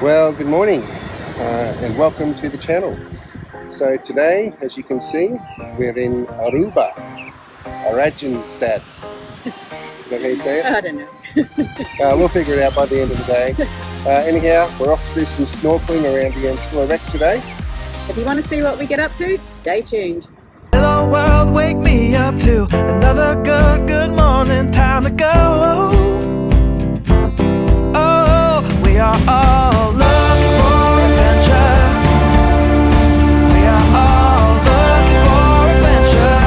Well, good morning and welcome to the channel. So today, as you can see, we're in Aruba, Arajanstad. Is that how you say it? I don't know. We'll figure it out by the end of the day. Anyhow, we're off to do some snorkeling around the Antilla Wreck today. If you want to see what we get up to, stay tuned. Hello world, wake me up to another good morning, time to go. Oh, we are all looking for adventure. We are all looking for adventure.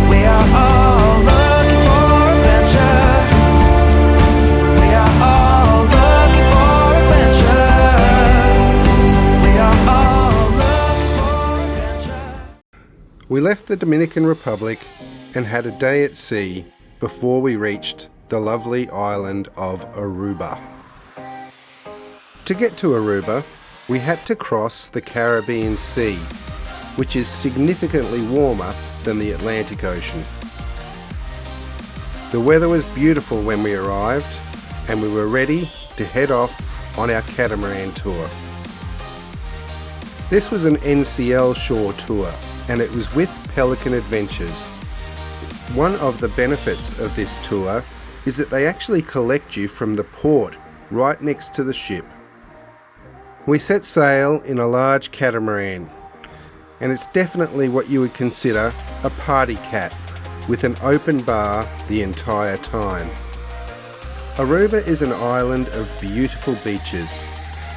We are all looking for adventure. We are all looking for adventure. We are all looking for adventure. We left the Dominican Republic and had a day at sea before we reached the lovely island of Aruba. To get to Aruba, we had to cross the Caribbean Sea, which is significantly warmer than the Atlantic Ocean. The weather was beautiful when we arrived, and we were ready to head off on our catamaran tour. This was an NCL shore tour, and it was with Pelican Adventures. One of the benefits of this tour is that they actually collect you from the port right next to the ship. We set sail in a large catamaran, and it's definitely what you would consider a party cat with an open bar the entire time. Aruba is an island of beautiful beaches,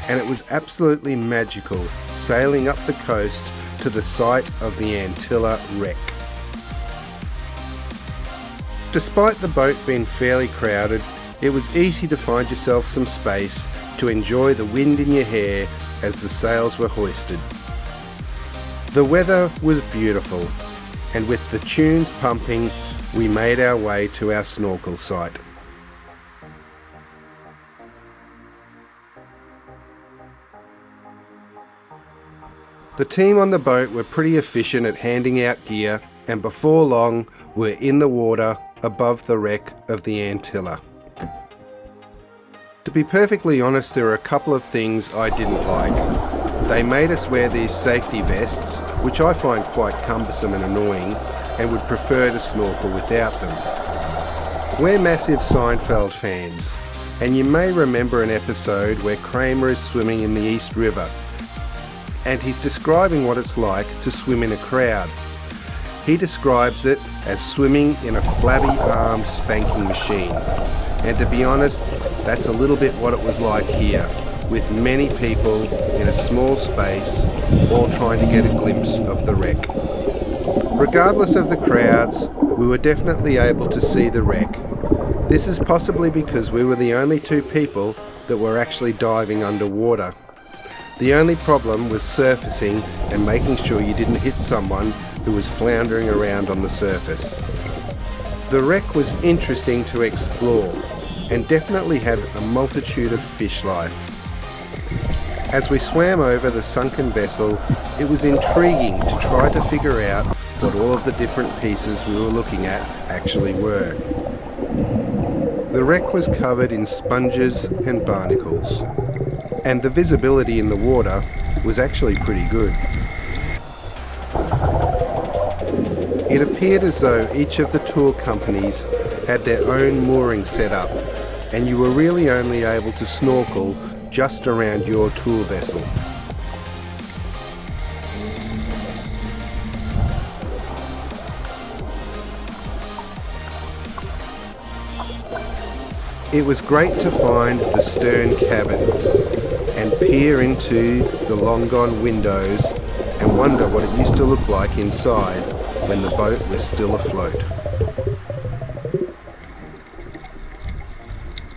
and it was absolutely magical sailing up the coast to the site of the Antilla Wreck. Despite the boat being fairly crowded, it was easy to find yourself some space to enjoy the wind in your hair as the sails were hoisted. The weather was beautiful, and with the tunes pumping, we made our way to our snorkel site. The team on the boat were pretty efficient at handing out gear, and before long, we're in the water above the wreck of the Antilla. To be perfectly honest, there were a couple of things I didn't like. They made us wear these safety vests, which I find quite cumbersome and annoying, and would prefer to snorkel without them. We're massive Seinfeld fans, and you may remember an episode where Kramer is swimming in the East River, and he's describing what it's like to swim in a crowd. He describes it as swimming in a flabby-armed spanking machine. And to be honest, that's a little bit what it was like here, with many people in a small space, all trying to get a glimpse of the wreck. Regardless of the crowds, we were definitely able to see the wreck. This is possibly because we were the only two people that were actually diving underwater. The only problem was surfacing and making sure you didn't hit someone who was floundering around on the surface. The wreck was interesting to explore and definitely had a multitude of fish life. As we swam over the sunken vessel, it was intriguing to try to figure out what all of the different pieces we were looking at actually were. The wreck was covered in sponges and barnacles, and the visibility in the water was actually pretty good. It appeared as though each of the tour companies had their own mooring set up, and you were really only able to snorkel just around your tour vessel. It was great to find the stern cabin and peer into the long gone windows and wonder what it used to look like inside when the boat was still afloat.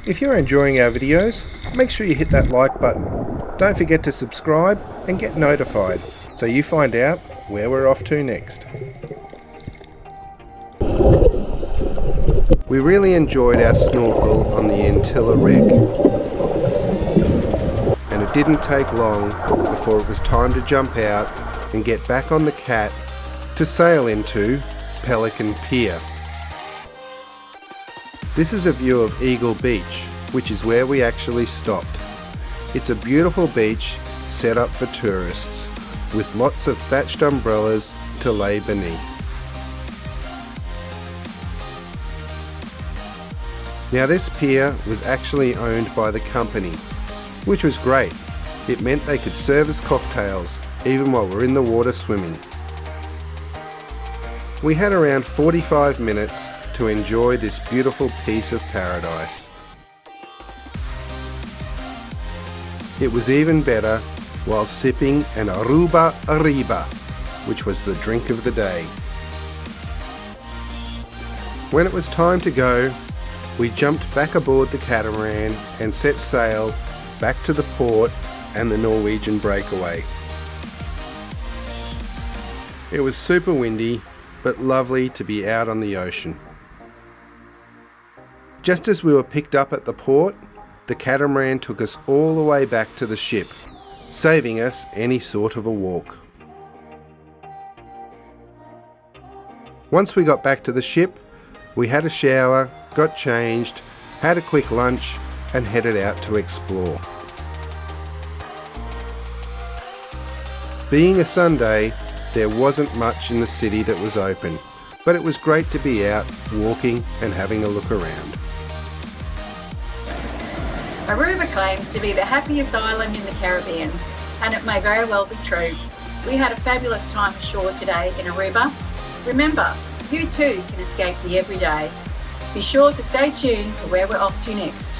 If you're enjoying our videos, make sure you hit that like button. Don't forget to subscribe and get notified so you find out where we're off to next. We really enjoyed our snorkel on the Antilla Wreck, and it didn't take long before it was time to jump out and get back on the cat to sail into Pelican Pier. This is a view of Eagle Beach, which is where we actually stopped. It's a beautiful beach set up for tourists, with lots of thatched umbrellas to lay beneath. Now this pier was actually owned by the company, which was great. It meant they could serve us cocktails even while we're in the water swimming. We had around 45 minutes to enjoy this beautiful piece of paradise. It was even better while sipping an Aruba Arriba, which was the drink of the day. When it was time to go, we jumped back aboard the catamaran and set sail back to the port and the Norwegian breakaway. It was super windy, but lovely to be out on the ocean. Just as we were picked up at the port, the catamaran took us all the way back to the ship, saving us any sort of a walk. Once we got back to the ship, we had a shower, got changed, had a quick lunch, and headed out to explore. Being a Sunday, there wasn't much in the city that was open, but it was great to be out, walking and having a look around. Aruba claims to be the happiest island in the Caribbean, and it may very well be true. We had a fabulous time ashore today in Aruba. Remember, you too can escape the everyday. Be sure to stay tuned to where we're off to next.